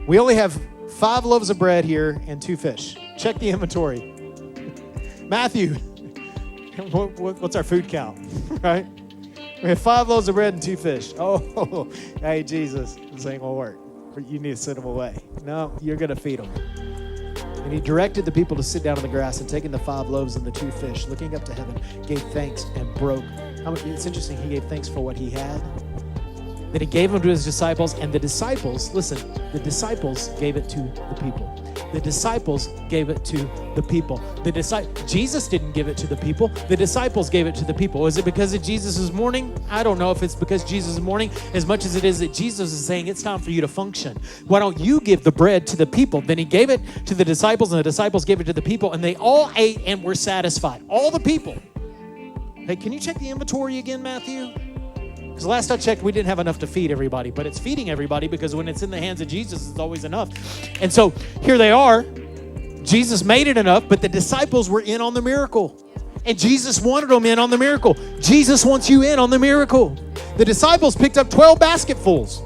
We only have 5 loaves of bread here and 2 fish. Check the inventory. Matthew, what's our food count, right? We have 5 loaves of bread and 2 fish. Oh, hey, Jesus, this ain't gonna work. You need to send them away. No, you're gonna feed them. And he directed the people to sit down on the grass, and taking the 5 loaves and the 2 fish, looking up to heaven, gave thanks and broke. It's interesting, he gave thanks for what he had. Then he gave them to his disciples, and the disciples, listen, the disciples gave it to the people. The disciples gave it to the people. Jesus didn't give it to the people. The disciples gave it to the people. Is it because of Jesus' mourning? I don't know if it's because Jesus is mourning as much as it is that Jesus is saying it's time for you to function. Why don't you give the bread to the people? Then he gave it to the disciples, and the disciples gave it to the people, and they all ate and were satisfied. All the people. Hey, can you check the inventory again, Matthew? Because last I checked, we didn't have enough to feed everybody, but it's feeding everybody because when it's in the hands of Jesus, it's always enough. And so here they are. Jesus made it enough, but the disciples were in on the miracle. And Jesus wanted them in on the miracle. Jesus wants you in on the miracle. The disciples picked up 12 basketfuls.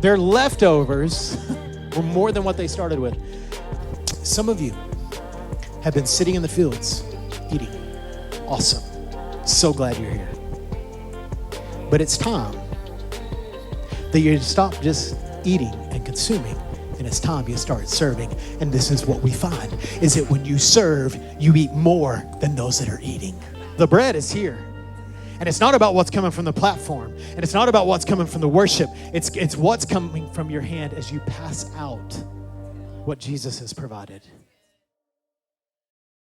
Their leftovers were more than what they started with. Some of you have been sitting in the fields eating. Awesome. So glad you're here. But it's time that you stop just eating and consuming, and it's time you start serving. And this is what we find, is that when you serve, you eat more than those that are eating. The bread is here. And it's not about what's coming from the platform. And it's not about what's coming from the worship. It's what's coming from your hand as you pass out what Jesus has provided.